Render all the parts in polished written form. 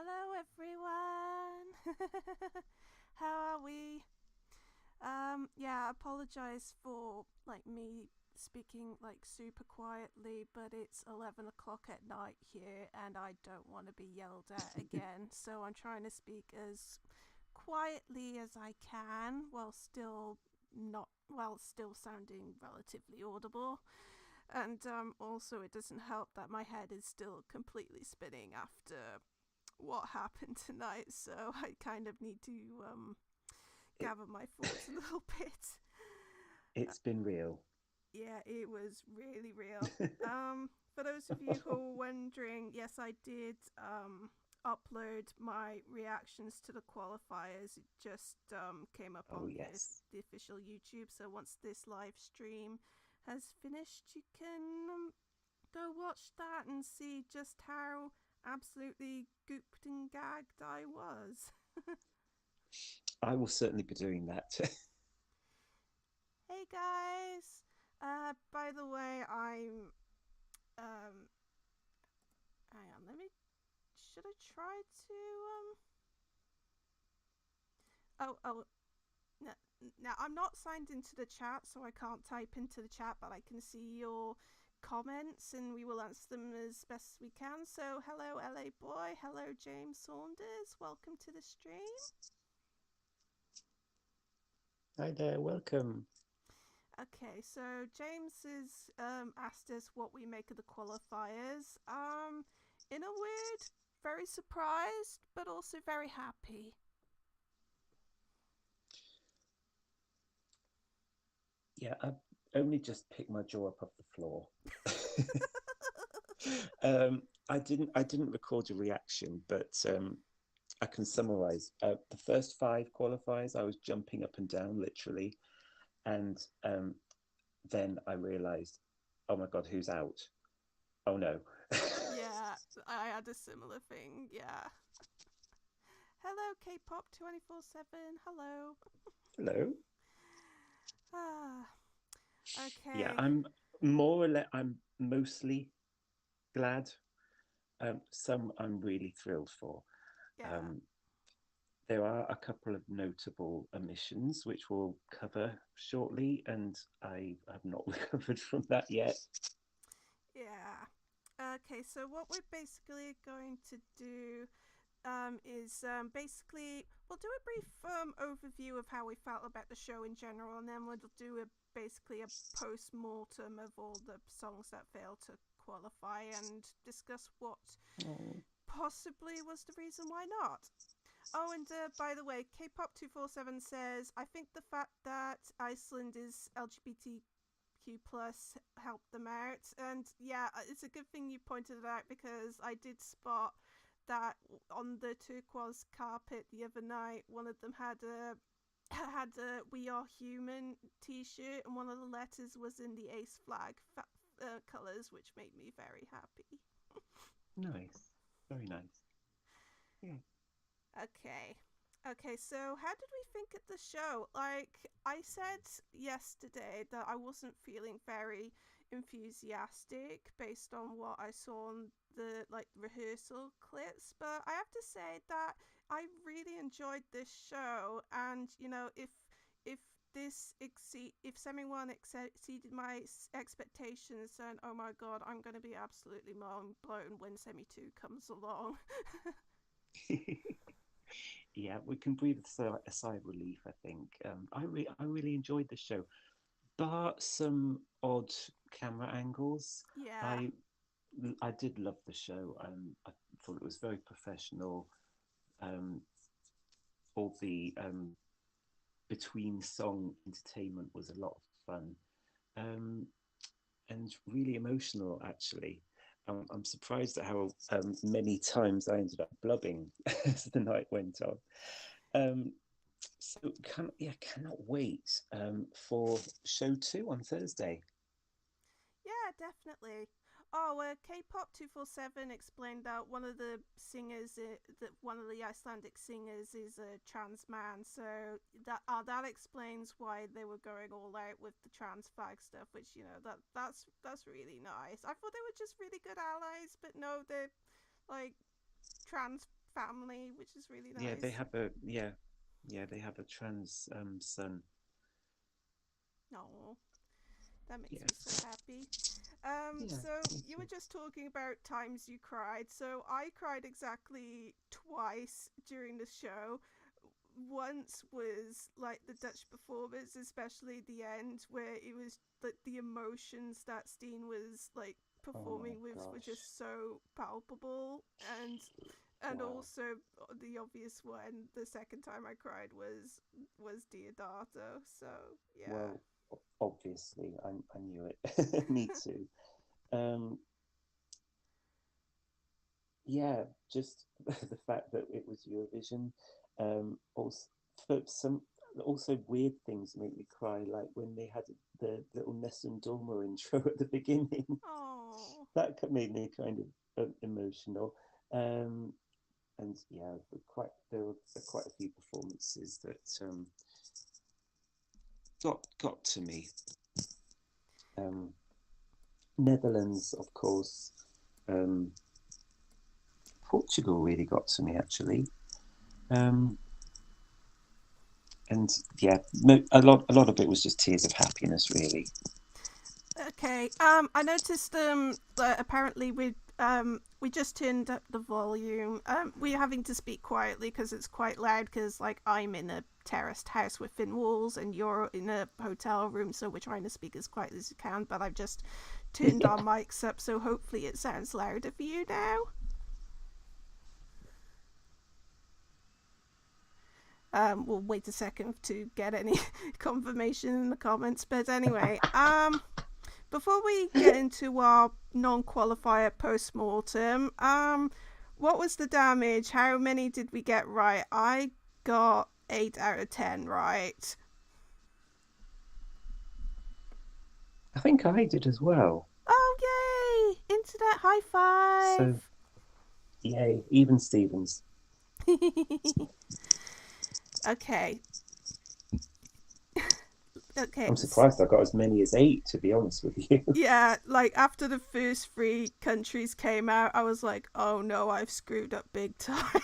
Hello everyone. How are we? I apologize for me speaking super quietly, but it's 11 o'clock at night here and I don't want to be yelled at again. So I'm trying to speak as quietly as I can while still sounding relatively audible. And also it doesn't help that my head is still completely spinning after what happened tonight, so I kind of need to It, gather my thoughts a little bit. it's been real. Yeah, it was really real. For those of you who are wondering, yes, I did upload my reactions to the qualifiers. It just came up Oh, on yes. the official YouTube. So once this live stream has finished, you can go watch that and see just how absolutely gooped and gagged I was. I will certainly be doing that. Hey guys! By the way, I'm. Um, hang on, let me. Should I try to. Oh, no, now I'm not signed into the chat, so I can't type into the chat, but I can see your comments and we will answer them as best we can. So, hello, LA Boy. Hello, James Saunders. Welcome to the stream. Hi there, welcome. Okay, so James has asked us what we make of the qualifiers. In a word, very surprised, but also very happy. Yeah, I only just picked my jaw up off the floor. I didn't record a reaction, but I can summarize. The first five qualifiers, I was jumping up and down literally, and then I realized, oh my god, who's out? Oh no. Yeah, I had a similar thing. Yeah. Hello, K-pop 24/7. Hello. Hello. Ah, Yeah, okay. I'm more or less. I'm mostly glad. Some I'm really thrilled for. Yeah. Um, there are a couple of notable omissions which we'll cover shortly, and I have not recovered from that yet. Yeah. Okay, so what we're basically going to do is basically we'll do a brief overview of how we felt about the show in general, and then we'll do basically a post mortem of all the songs that failed to qualify and discuss what Oh, possibly was the reason why not. Oh, and by the way, K-pop 247 says I think the fact that Iceland is LGBTQ plus helped them out, and yeah, it's a good thing you pointed it out because I did spot that on the turquoise carpet the other night. One of them had a "We Are Human" T-shirt, and one of the letters was in the Ace flag colors, which made me very happy. nice, very nice. Yeah. Okay. Okay, so how did we think of the show? Like, I said yesterday that I wasn't feeling very enthusiastic based on what I saw on the rehearsal clips, but I have to say that I really enjoyed this show, and if if Semi One exceeded my expectations, then oh my god, I'm going to be absolutely mind blown when Semi Two comes along. Yeah, we can breathe a sigh of relief. I think I really enjoyed the show, but some odd camera angles. Yeah. I I did love the show. I thought it was very professional. Um, all the between song entertainment was a lot of fun, um, and really emotional. Actually, I'm surprised at how many times I ended up blubbing as the night went on. Um, cannot wait for show two on Thursday. Yeah, definitely. Oh, K-pop 247 explained that one of the singers, that one of the Icelandic singers, is a trans man. So that explains why they were going all out with the trans flag stuff. Which that's really nice. I thought they were just really good allies, but no, they're like trans family, which is really Yeah, nice. they have a trans son. Oh, that makes me so Yes. happy. Yeah, So me you too. were just talking about times you cried. So I cried exactly twice during the show. Once was like the Dutch performance, especially the end, where it was like the emotions that Steen was like Oh my performing with were gosh. just so palpable, and Wow. also the obvious one. The second time I cried was Diodato. So yeah. Well, obviously, I knew it. Me too. Um, yeah, just the fact that it was Eurovision. Also, for some also weird things make me cry, like when they had the little Nessun Dorma intro at the beginning. Oh. That made me kind of emotional. Um, and yeah, there were quite a few performances that got to me. Um, Netherlands, of course. Um, Portugal really got to me actually. Um, and yeah, a lot of it was just tears of happiness, really. Okay. I noticed that apparently we just turned up the volume. We're having to speak quietly because it's quite loud. Because like I'm in a terraced house with thin walls, and you're in a hotel room, so we're trying to speak as quietly as we can. But I've just turned our Yeah. mics up, so hopefully it sounds louder for you now. We'll wait a second to get any confirmation in the comments. But anyway, before we get into our non-qualifier post-mortem, what was the damage? How many did we get right? I got 8 out of 10 right. I think I did as well. Oh, yay! Internet high So, five! yay, even Stevens. Okay. Okay. I'm surprised I got as many as 8, to be honest with you. Yeah, like after the first 3 countries came out, I was like, oh no, I've screwed up big time.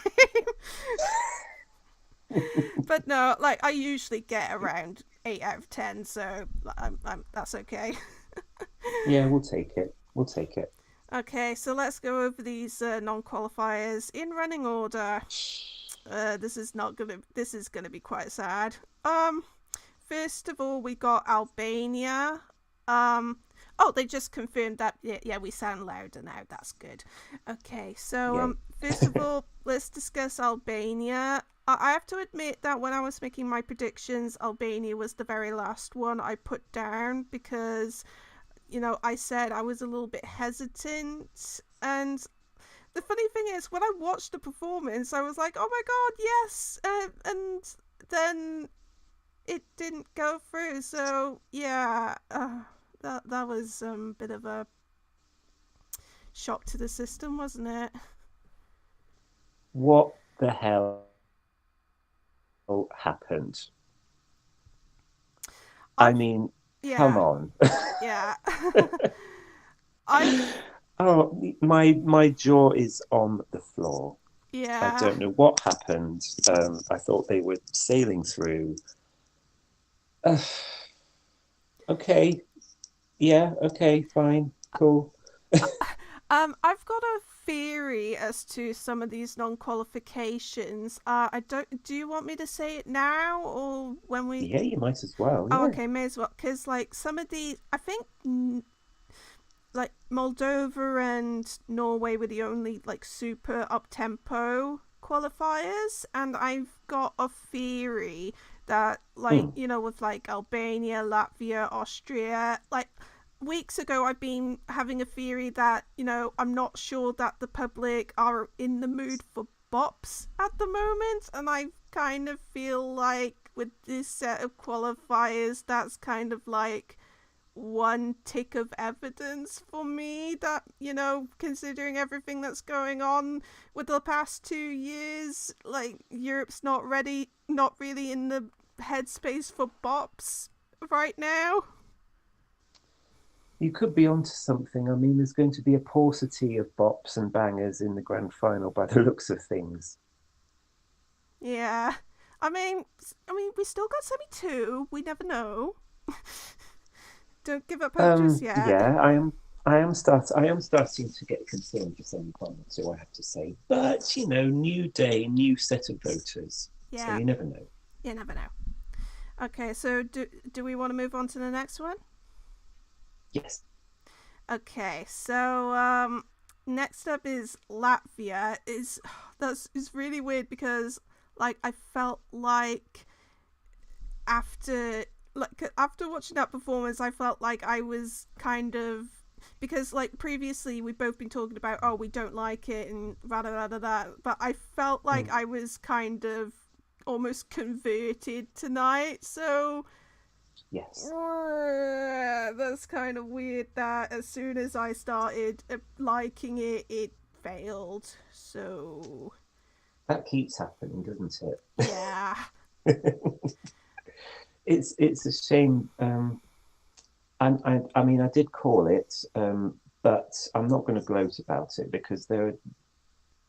But no, like I usually get around 8 out of 10, so that's okay. Yeah, we'll take it. We'll take it. Okay, so let's go over these non-qualifiers in running order. This is not gonna. This is gonna be quite sad. Um, First of all, we got Albania. Um, oh, they just confirmed that. Yeah, we sound louder now. That's good. Okay, so Yay. first of all, let's discuss Albania. I have to admit that when I was making my predictions, Albania was the very last one I put down because I said I was a little bit hesitant. And the funny thing is, when I watched the performance, I was like, oh my god, yes! And then it didn't go through. So, yeah, that was a bit of a shock to the system, wasn't it? What the hell happened? I I've, mean, come yeah, on. yeah. I've, Oh, my jaw is on the floor. I yeah. don't know what happened. I thought they were sailing through. Okay, yeah, okay, fine, cool. I've got a theory as to some of these non-qualifications. I don't. Do you want me to say it now or when we? Yeah, you might as well. Oh, Yeah. okay, may as well. Because like some of these, I think like Moldova and Norway were the only like super up tempo qualifiers, and I've got a theory that like Mm. with like Albania, Latvia, Austria, like weeks ago I've been having a theory that I'm not sure that the public are in the mood for bops at the moment, and I kind of feel like with this set of qualifiers that's kind of like one tick of evidence for me that considering everything that's going on with the past 2 years, like Europe's not really in the headspace for bops right now. You could be onto something. I mean, there's going to be a paucity of bops and bangers in the grand final by the looks of things. Yeah. I mean, we still got Semi 2. We never know. Don't give up hope just yet. Yeah, I am starting to get concerned for semi-final two, I have to say. But you know, new day, new set of voters, so Yeah, you never know. you never know. Okay, so do we want to move on to the next one? Yes. Okay, so next up is Latvia. Is really weird because like I felt like after after watching that performance, I felt like I was kind of because like previously we've both been talking about we don't like it and da da da da, but I felt like Mm, I was kind of almost converted tonight. So yes. that's kind of weird that as soon as I started liking it, it failed. So That keeps happening, doesn't yeah, it? It's a shame. And I mean, I did call it, but I'm not going to gloat about it because they're a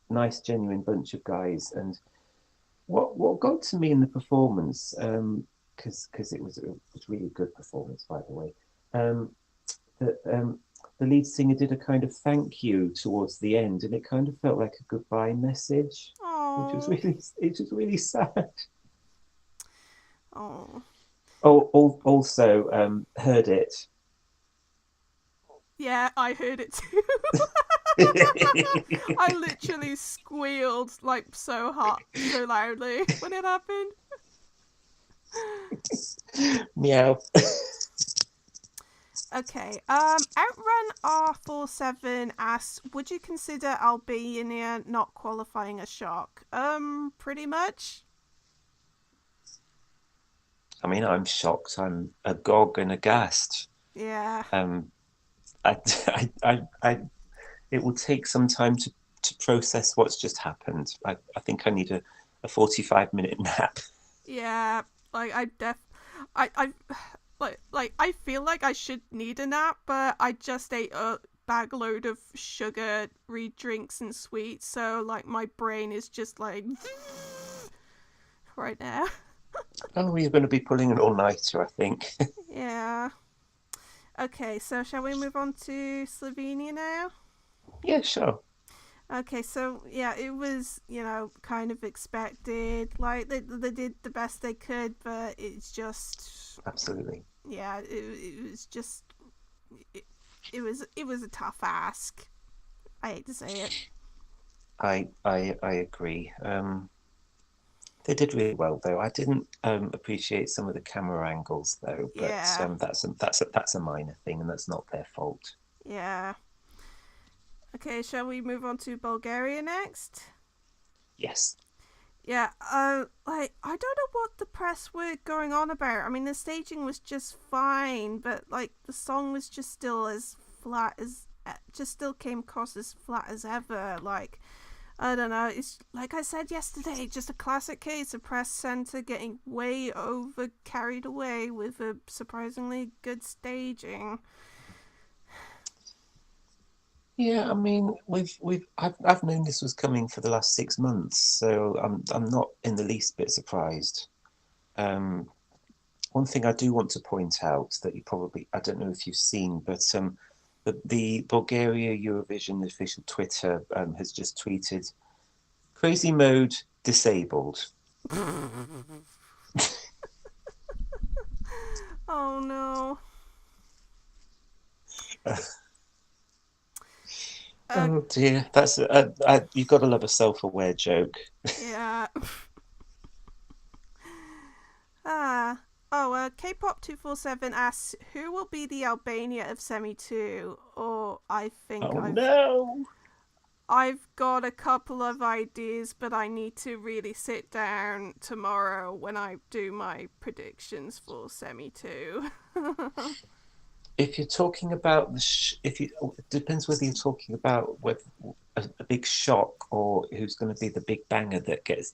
nice, genuine bunch of guys. And what got to me in the performance, because it was really a good performance, by the way. That the lead singer did a kind of thank you towards the end, and it kind of felt like a goodbye message, which was oh, really sad. oh. Oh, also heard it. Yeah, I heard it too. I literally squealed like so hot, so loudly when it happened. Meow. Okay, Outrun R47 asks, would you consider Albania not qualifying a shock? Pretty much. I mean, I'm shocked. I'm agog and aghast. Yeah, Um, I, it will take some time to process what's just happened. I think I need a 45-minute nap. yeah. Like I like I feel like I should need a nap, but I just ate a bag load of sugar, drinks and sweets, so like my brain is just like right now. Oh, you're going to be pulling an all-nighter, I think. Yeah. Okay, so shall we move on to Slovenia now? Yeah, sure. Okay, so yeah, it was, kind of expected. Like they did the best they could, but it's just Absolutely. yeah, it was just it, it was a tough ask. I hate to say it. I agree. They did really well, though. I didn't appreciate some of the camera angles, though, but Yeah. that's a minor thing, and that's not their fault. Yeah. Okay, shall we move on to Bulgaria next? Yes. Yeah, like I don't know what the press were going on about. I mean, the staging was just fine, but like the song was just still as flat as just still came across as flat as ever. Like I don't know. It's like I said yesterday, just a classic case of press center getting way over carried away with a surprisingly good staging. Yeah, I mean, I've known this was coming for the last 6 months, so I'm not in the least bit surprised. Um, One thing I do want to point out that I don't know if you've seen, but the Bulgaria Eurovision official Twitter has just tweeted, "Crazy mode disabled." Oh no. Uh, Oh dear, that's you've got to love a self-aware joke. yeah. Ah. Oh, K-pop 247 asks, who will be the Albania of Semi 2? Or I think Oh I've no! I've got a couple of ideas, but I need to really sit down tomorrow when I do my predictions for Semi 2. If you're talking about if you, it depends whether you're talking about with a big shock or who's going to be the big banger that gets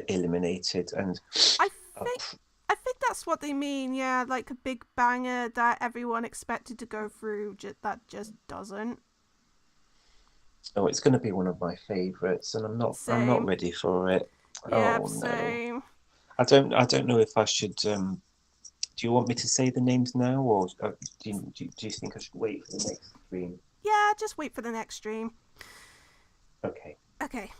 eliminated. And I uh, think I think that's what they mean. Yeah, like a big banger that everyone expected to go through, that just doesn't. Oh, it's going to be one of my favourites, and I'm not Same. ready for it. Yep, Oh no, same. I don't know if I should. Do you want me to say the names now, or do you think I should wait for the next stream? Yeah, just wait for the next stream. Okay. Okay.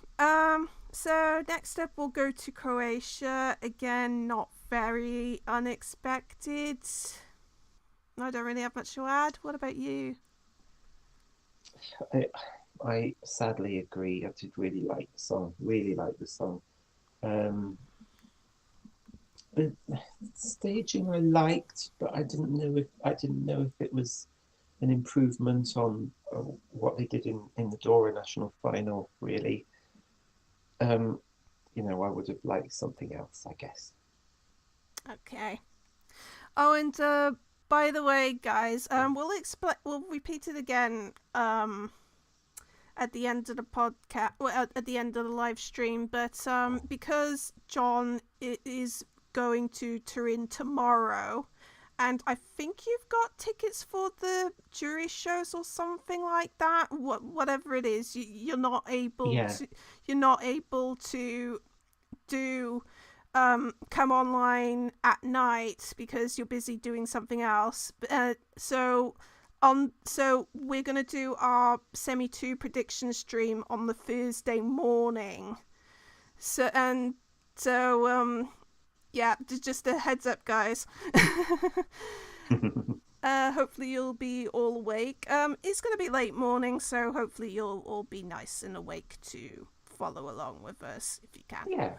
So next up, we'll go to Croatia. Again, not very unexpected. I don't really have much to add. What about you? I, I sadly agree. I did really like the song. Really like the song. Um, the staging I liked, but I didn't know if it was an improvement on what they did in the Dora National Final. Really, um, I would have liked something else, I guess. Okay. Oh, and by the way, guys, we'll repeat it again. At the end of the podcast, well, at the end of the live stream, but because John is going to Turin tomorrow, and I think you've got tickets for the jury shows or something like that. Whatever it is, you're not able Yeah, to. You're not able to do come online at night because you're busy doing something else. So we're gonna do our semi 2 prediction stream on the Thursday morning. So yeah, just a heads up, guys. Hopefully you'll be all awake. It's gonna be late morning, so hopefully you'll all be nice and awake to follow along with us if you can. yeah.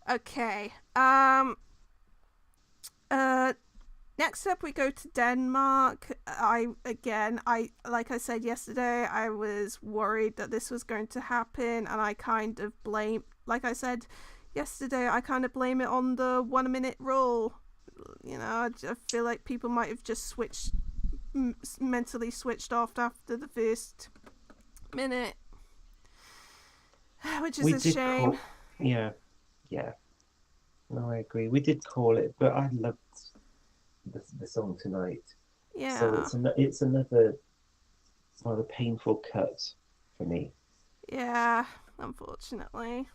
Okay. Uh. Next up, we go to Denmark. Like I said yesterday, I was worried that this was going to happen, and I kind of like I said yesterday, I kind of blame it on the 1 minute rule. I feel like people might have just mentally switched off after the first minute, which is a shame. Yeah, yeah. No, I agree. We did call it, but I loved the song tonight. Yeah. So it's another rather painful cut for me. Yeah, unfortunately.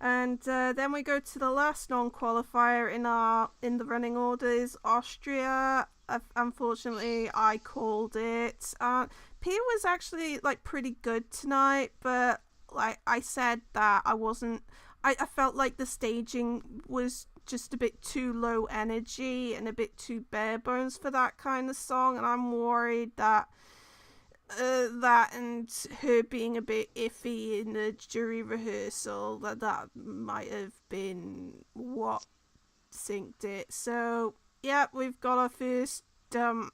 And then we go to the last non-qualifier in the running order is Austria. Unfortunately, I called it. Pia was actually like pretty good tonight, but like I said that I wasn't. I felt like the staging was just a bit too low energy and a bit too bare bones for that kind of song, and I'm worried that that and her being a bit iffy in the jury rehearsal that might have been what synced it. So yeah, we've got our first that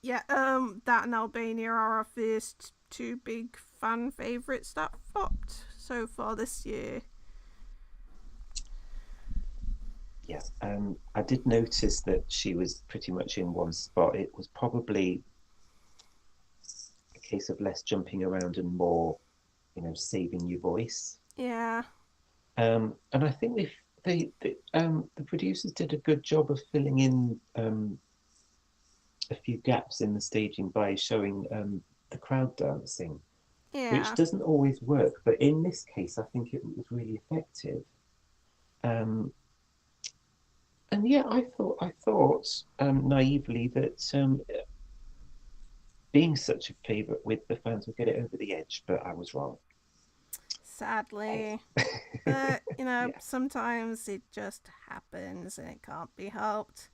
and Albania are our first two big fan favourites that flopped so far this year. Yeah, I did notice that she was pretty much in one spot. It was probably a case of less jumping around and more, saving your voice. Yeah. And I think the producers did a good job of filling in a few gaps in the staging by showing the crowd dancing, which Yeah. doesn't always work, but in this case, I think it was really effective. And yeah, I thought naively that being such a favourite with the fans would get it over the edge, but I was wrong. Sadly. But, Yeah. sometimes it just happens and it can't be helped.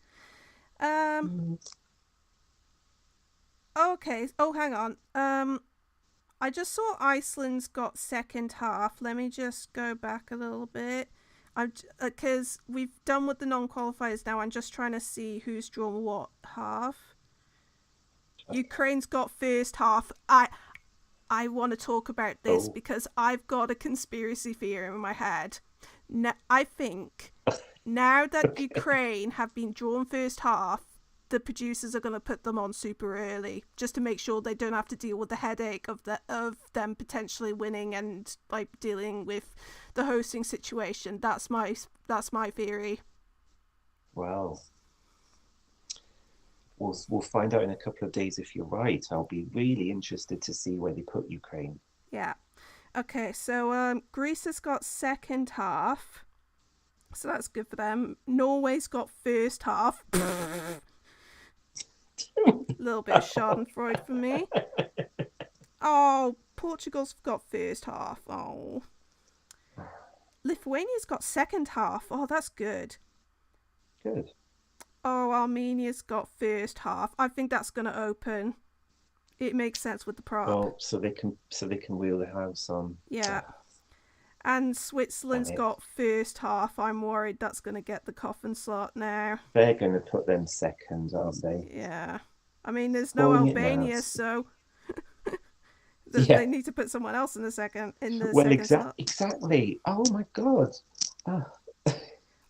Okay. Oh, hang on. I just saw Iceland's got second half. Let me just go back a little bit. Because we've done with the non-qualifiers now. I'm just trying to see who's drawn what half. Okay. Ukraine's got first half. I want to talk about this because I've got a conspiracy theory in my head. I think now that Ukraine have been drawn first half, the producers are going to put them on super early just to make sure they don't have to deal with the headache of them potentially winning and like dealing with the hosting situation. That's my theory. Well, we'll find out in a couple of days if you're right. I'll be really interested to see where they put Ukraine. Yeah. Okay, so Greece has got second half, so that's good for them. Norway's got first half. A little bit of Schadenfreude for me. Oh, Portugal's got first half. Oh. Lithuania's got second half. Oh, that's good. Good. Oh, Armenia's got first half. I think that's going to open. It makes sense with the prop. Well, so they can wheel the house on. Yeah. And Switzerland's got first half. I'm worried that's going to get the coffin slot now. They're going to put them second, aren't they? Yeah. I mean, there's no Albania, so they need to put someone else in the second. Exactly. Oh my god.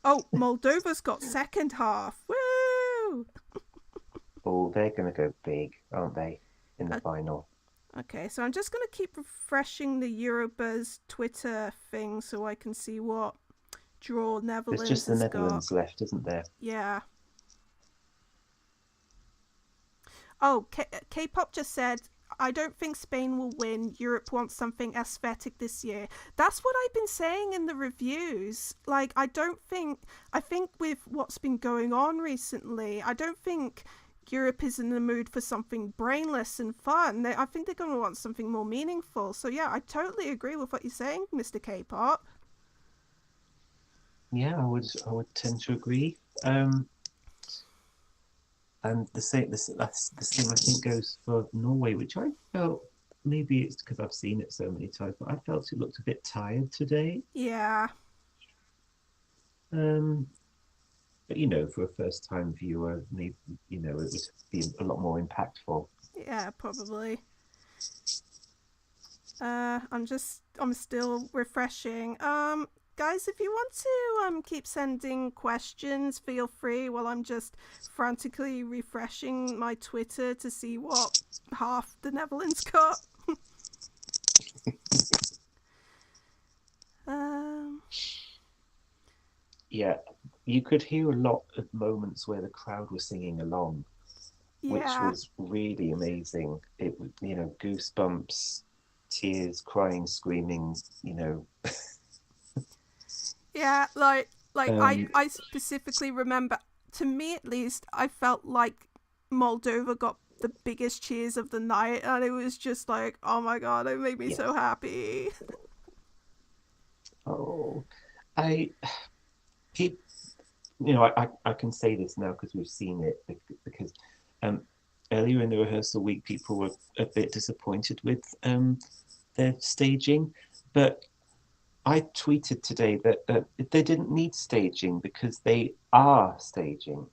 Oh, Moldova's got second half. Woo! Oh, they're going to go big, aren't they, in the final? Okay, so I'm just going to keep refreshing the Eurobuzz Twitter thing so I can see what draw Netherlands has got. There's just the Netherlands left, isn't there? Yeah. Oh, K-pop just said, I don't think Spain will win. Europe wants something aesthetic this year. That's what I've been saying in the reviews. Like, I think with what's been going on recently, I don't think Europe is in the mood for something brainless and fun. I think they're going to want something more meaningful. So yeah, I totally agree with what you're saying, Mr. K-pop. Yeah, I would tend to agree. And the same I think goes for Norway, which I felt, maybe it's because I've seen it so many times, but I felt it looked a bit tired today. Yeah. But for a first time viewer, maybe it would be a lot more impactful. Yeah, probably. I'm still refreshing. Guys, if you want to keep sending questions, feel free while I'm just frantically refreshing my Twitter to see what half the Netherlands got. Yeah, you could hear a lot of moments where the crowd was singing along, which was really amazing. It was, goosebumps, tears, crying, screaming, Yeah, I specifically remember, to me at least, I felt like Moldova got the biggest cheers of the night, and it was just like, oh my god, it made me so happy. Oh, I can say this now because we've seen it, because earlier in the rehearsal week, people were a bit disappointed with their staging, but I tweeted today that they didn't need staging because they are staging.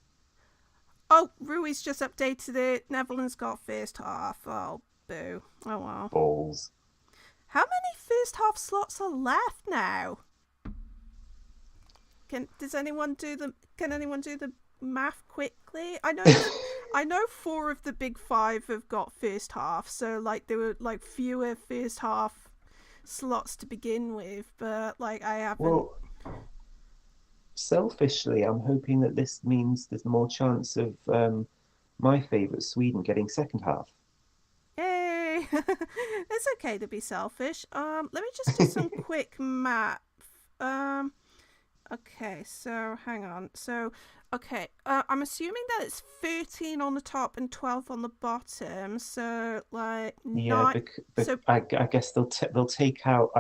Oh, Rui's just updated it. Netherlands got first half. Oh, boo. Oh, well. Balls. How many first half slots are left now? Can anyone do the math quickly? I know 4 of the big 5 have got first half, so like there were like fewer first half slots to begin with, but like I haven't. Well, selfishly, I'm hoping that this means there's more chance of my favourite Sweden getting second half. Yay! It's okay to be selfish. Let me just do some quick math. Okay, so hang on. So, okay, I'm assuming that it's 13 on the top and 12 on the bottom. So, like, I guess they'll take out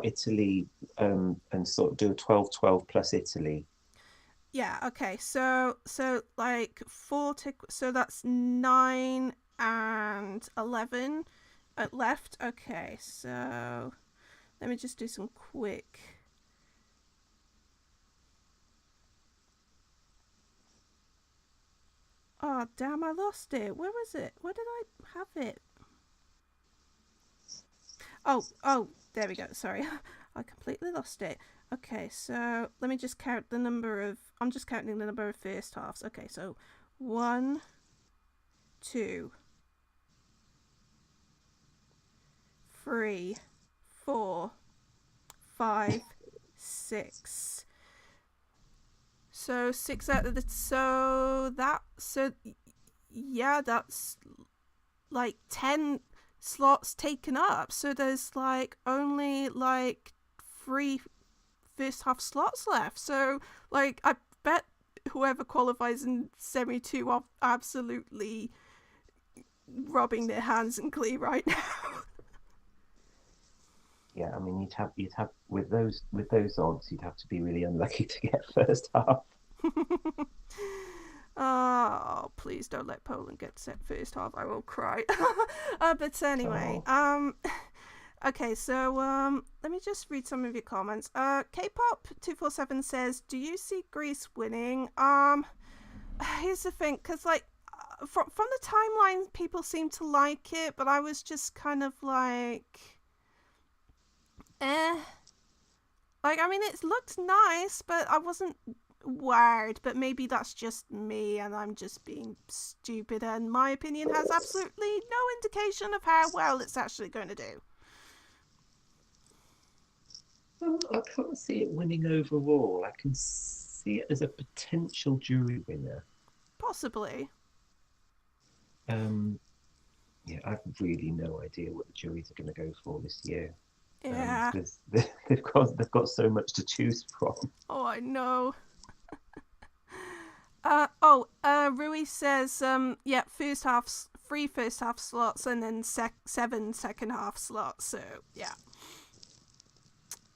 Italy and sort of do a 12-12 plus Italy. Yeah. Okay. So like 4 so that's 9 and 11 left. Okay. So let me just do some quick. Oh, damn, I lost it. Where was it? Where did I have it? Oh, there we go. Sorry. I completely lost it. Okay, so let me just count the number of... I'm just counting the number of first halves. Okay, so 1, 2, 3, 4, 5, 6. So 6 out of the yeah, that's like 10 slots taken up. So there's like only like 3 first half slots left. So like I bet whoever qualifies in semi 2 are absolutely rubbing their hands in glee right now. Yeah, I mean, you'd have with those odds, you'd have to be really unlucky to get first half. Oh, please don't let Poland get set first half. I will cry. But anyway, okay, so let me just read some of your comments. K-pop 247 says, "Do you see Greece winning?" Here's the thing, because like from the timeline, people seem to like it, but I was just kind of like, eh. Like, I mean, it looked nice, but I wasn't wowed. But maybe that's just me, and I'm just being stupid, and my opinion has absolutely no indication of how well it's actually going to do. I can't see it winning overall. I can see it as a potential jury winner. Possibly. Yeah, I've really no idea what the juries are going to go for this year. Yeah. They've got so much to choose from. Oh, I know. Rui says, yeah, free first half slots, and then 7 second half slots. So yeah.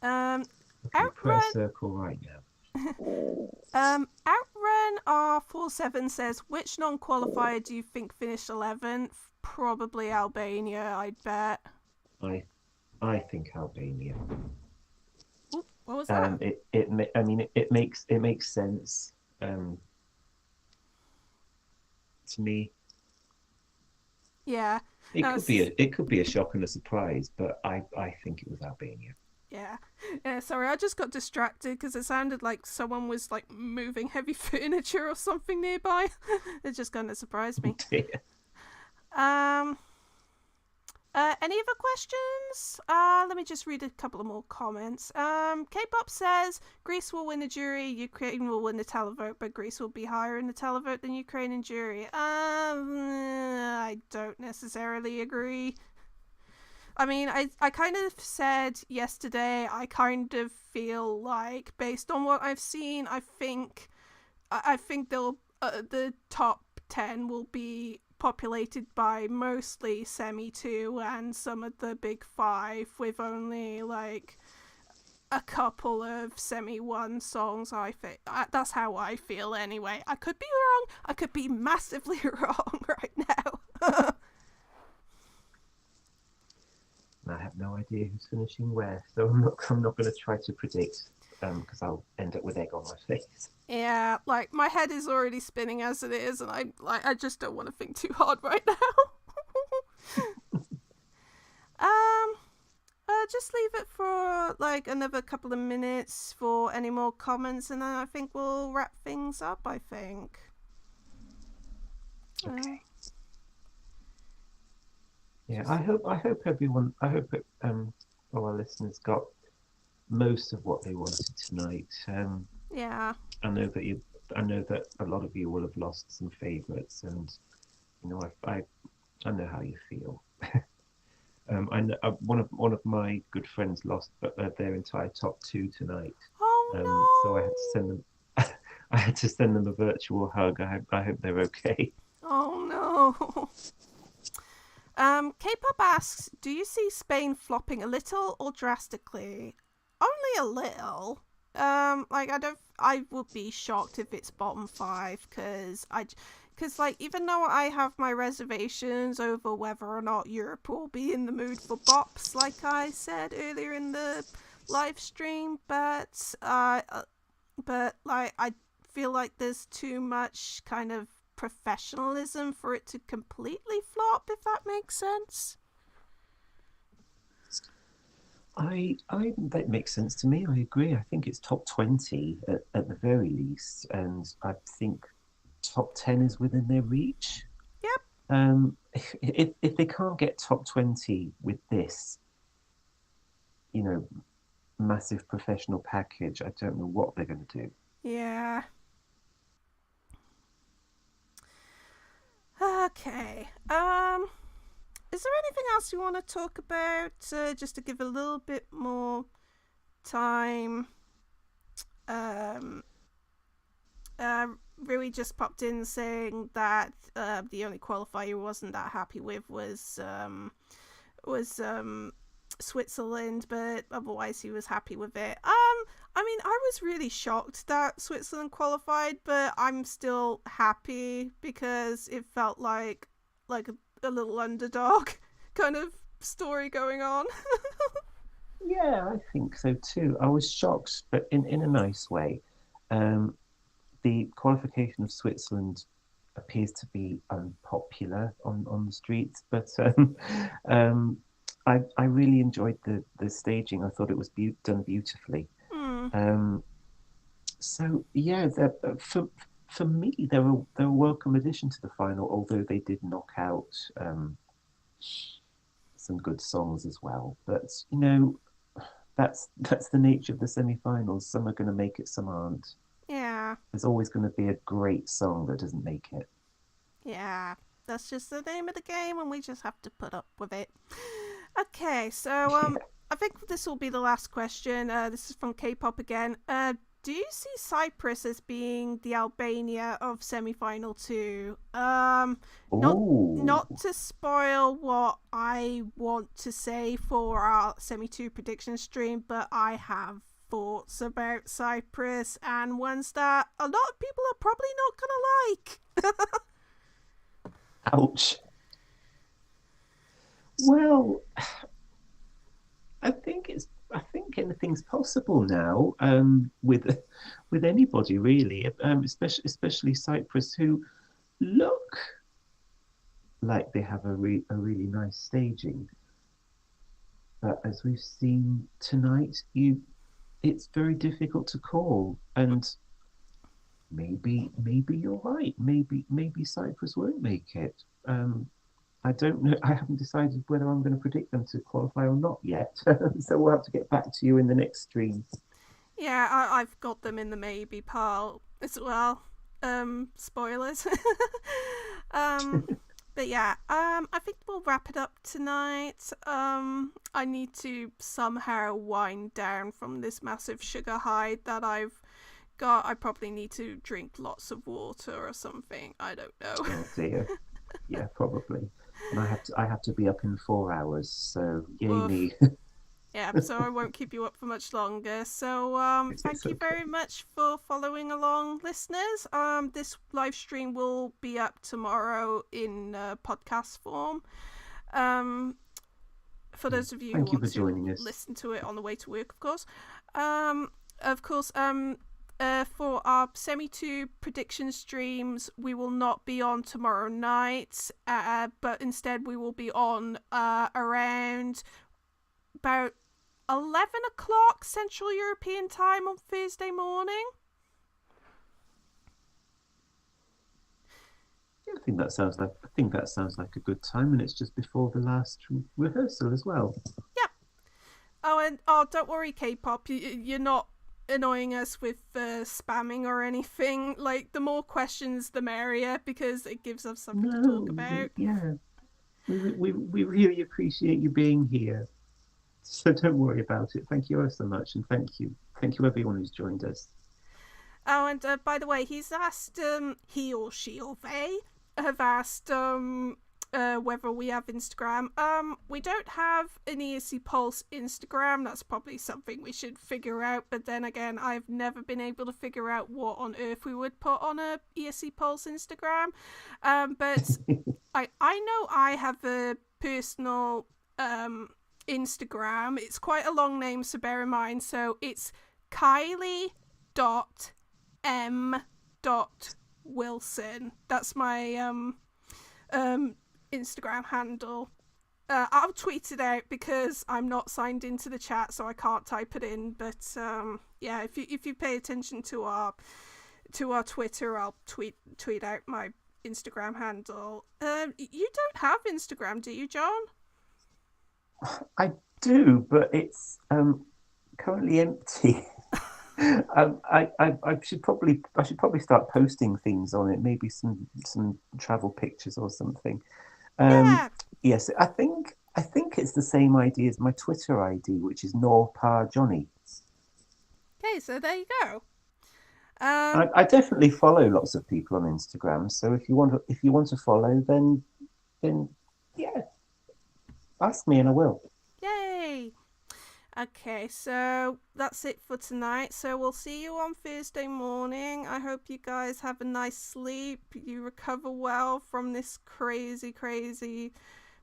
Okay, prayer circle right now. Outrun R47 says, which non-qualifier do you think finished 11th? Probably Albania, I'd bet. I think Albania. Ooh, what was that? It makes sense. To me, Yeah. It could be a shock and a surprise, but I think it was Albania. Yeah, sorry, I just got distracted because it sounded like someone was like moving heavy furniture or something nearby. It just kind of surprised me. Any other questions? Let me just read a couple of more comments. K-pop says Greece will win the jury, Ukraine will win the televote, but Greece will be higher in the televote than Ukraine in jury. I don't necessarily agree. I mean, I kind of said yesterday, I kind of feel like, based on what I've seen, I think they'll the top 10 will be populated by mostly semi 2 and some of the big 5, with only like a couple of semi 1 songs. I think that's how I feel anyway. I could be wrong. I could be massively wrong right now. I have no idea who's finishing where, so I'm not going to try to predict because I'll end up with egg on my face. Yeah, like my head is already spinning as it is, and I just don't want to think too hard right now. Just leave it for like another couple of minutes for any more comments, and then I think we'll wrap things up. I think. Okay. Yeah, I hope everyone. I hope all our listeners got most of what they wanted tonight. Yeah. I know that a lot of you will have lost some favourites, and you know I know how you feel. I know one of my good friends lost their entire top 2 tonight. Oh no! So I had to send them. I had to send them a virtual hug. I hope they're okay. Oh no! K-pop asks, do you see Spain flopping a little or drastically? Only a little. Like I would be shocked if it's bottom 5, because like, even though I have my reservations over whether or not Europe will be in the mood for bops, like I said earlier in the live stream, but like I feel like there's too much kind of professionalism for it to completely flop, if that makes sense. That makes sense to me. I agree. I think it's top 20 at the very least, and I think top 10 is within their reach. Yep. If they can't get top 20 with this, you know, massive professional package, I don't know what they're going to do. Yeah. Okay. Is there anything else you want to talk about? Just to give a little bit more time. Rui just popped in saying that the only qualifier he wasn't that happy with was Switzerland, but otherwise he was happy with it. I mean, I was really shocked that Switzerland qualified, but I'm still happy because it felt like a little underdog kind of story going on. Yeah, I think so too. I was shocked, but in a nice way. The qualification of Switzerland appears to be unpopular on the streets, but I really enjoyed the staging. I thought it was done beautifully. Mm. So yeah, for me, they're a welcome addition to the final. Although they did knock out some good songs as well. But you know, that's the nature of the semi-finals. Some are going to make it, some aren't. Yeah. There's always going to be a great song that doesn't make it. Yeah. That's just the name of the game, and we just have to put up with it. Okay, so I think this will be the last question. This is from K-pop again. Do you see Cyprus as being the Albania of semi-final 2? Not to spoil what I want to say for our semi-2 prediction stream, but I have thoughts about Cyprus and ones that a lot of people are probably not gonna like. Ouch. Well, I think anything's possible now with anybody really, especially Cyprus, who look like they have a really nice staging. But as we've seen tonight, it's very difficult to call, and maybe you're right. Maybe Cyprus won't make it. I don't know. I haven't decided whether I'm going to predict them to qualify or not yet. So we'll have to get back to you in the next stream. Yeah, I've got them in the maybe pile as well. Spoilers. But yeah, I think we'll wrap it up tonight. I need to somehow wind down from this massive sugar high that I've got. I probably need to drink lots of water or something. I don't know. Oh dear. Yeah, probably. And I have to be up in 4 hours, so yay me. Yeah, so I won't keep you up for much longer. So thank you very much for following along, listeners. This live stream will be up tomorrow in podcast form. For those of you who want to listen to it on the way to work, of course. For our semi-2 prediction streams, we will not be on tomorrow night, but instead we will be on around about 11 o'clock Central European time on Thursday morning. Yeah, I think that sounds like a good time, and it's just before the last rehearsal as well. Yep. And don't worry, K-pop, you're not annoying us with spamming or anything. Like, the more questions the merrier, because it gives us something to talk about. Yeah, we really appreciate you being here, so don't worry about it. Thank you all so much, and thank you everyone who's joined us. Oh, and by the way, he's asked he or she or they have asked whether we have Instagram. We don't have an ESC Pulse Instagram. That's probably something we should figure out. But then again, I've never been able to figure out what on earth we would put on a ESC Pulse Instagram. But I know I have a personal Instagram. It's quite a long name, so bear in mind. So it's Kylie.m.Wilson. That's my Instagram handle. I'll tweet it out because I'm not signed into the chat, so I can't type it in. But yeah, if you pay attention to our to our Twitter. I'll tweet out my Instagram handle. You don't have Instagram, do you, John? I do, but it's currently empty. I should probably start posting things on it. Maybe some travel pictures or something. Yeah. Yes, I think it's the same idea as my Twitter ID, which is Norpa Johnny. Okay, so there you go. I definitely follow lots of people on Instagram. So if you want to follow, then yeah, ask me and I will. Yay! Okay, so that's it for tonight. So we'll see you on Thursday morning. I hope you guys have a nice sleep. You recover well from this crazy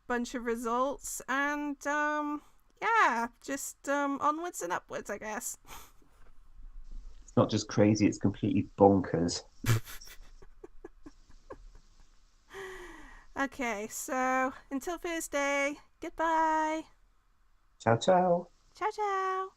bunch of results. And yeah, just onwards and upwards, I guess. It's not just crazy, it's completely bonkers. Okay, so until Thursday, goodbye. Ciao, ciao. Ciao, ciao.